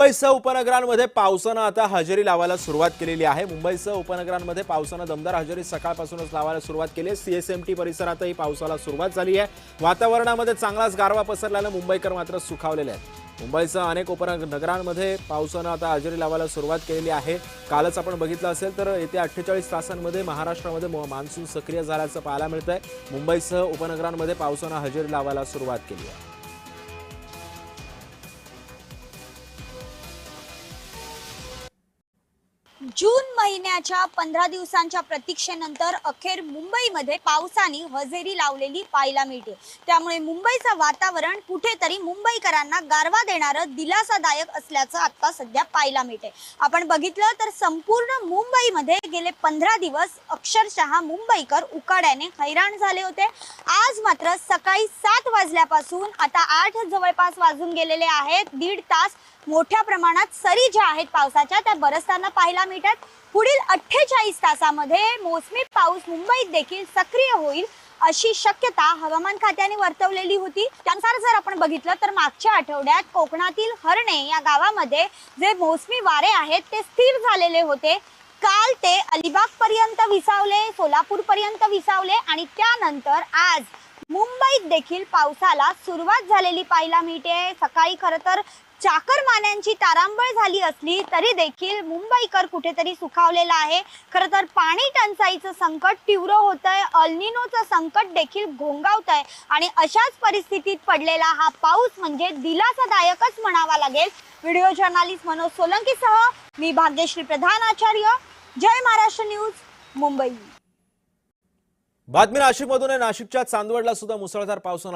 मुंबईसह उपनगरांमध्ये पावसानं आता हजेरी लावायला सुरुवात केलेली आहे। मुंबईसह उपनगरांमध्ये पावसानं दमदार हजेरी सकाळपासूनच लावायला सुरुवात केली आहे। सीएसएमटी परिसरातही पावसाला सुरुवात झाली आहे। वातावरणामध्ये चांगलाच गारवा पसरल्यानं मुंबईकर मात्र सुखावलेले आहेत। मुंबईसह अनेक उपनगरांमध्ये पावसानं आता हजेरी लावायला सुरुवात केलेली आहे। कालच आपण बघितलं असेल तर येत्या 48 तासांमध्ये महाराष्ट्रामध्ये मान्सून सक्रिय झाल्याचं पाहायला मिळतंय। मुंबईसह उपनगरांमध्ये पावसानं हजेरी लावायला सुरुवात केली आहे। जून महिन्याच्या 15 दिवसांच्या प्रतीक्षेनंतर अखेर मुंबईमध्ये पावसाने हजेरी लावलेली पाहायला मिळते। त्यामुळे मुंबईचं वातावरण कुठेतरी मुंबईकरांना गारवा देणारं दिलासादायक असल्याचं आता सध्या पाहायला मिळते। आपण बघितलं तर संपूर्ण मुंबईमध्ये गेले 15 दिवस अक्षरशः मुंबईकर उकाड्याने हैराण झाले होते। आज मात्र सकाळी 7 वाजल्यापासून आता 8 जवळपास वाजून गेलेले आहेत। 1.5 तास मोठ्या प्रमाणात सरी ज्या आहेत पावसाच्या त्या बरसताना पाहायला मिळतात। पुढील 48 तासामध्ये मोसमी पाऊस मुंबईत देखील सक्रिय होईल अशी शक्यता हवामान खात्याने वर्तवलेली होती। त्यानुसार जर आपण बघितलं तर मागच्या आठवड्यात कोकणातील हरणे या गावामध्ये जे मोसमी वारे आहेत ते स्थिर झालेले होते। काल ते अलिबाग पर्यंत विसावले, सोलापूर पर्यंत विसावले आणि त्यानंतर आज मुंबईत देखील पावसाला सुरुवात झालेली पाहायला मिळते। सकाळी खरं तर चाकरमान्यांची तारांबळ झाली असली तरी देखील मुंबईकर कुठेतरी सुखावलेला आहे। खरं तर पाणी टंचाईचं संकट तीव्र होतंय, अल्निनोचं संकट देखील घोंगावतंय आणि अशाच परिस्थितीत पडलेला हा पाऊस म्हणजे दिलासादायकच म्हणावा लागेल। व्हिडिओ जर्नलिस्ट मनोज सोलंकीसह मी भाग्यश्री प्रधान आचार्य, जय महाराष्ट्र न्यूज, मुंबई। बातमी नाशिकमधून आहे। नाशिकच्या चांदवडला सुद्धा मुसळधार पावसानं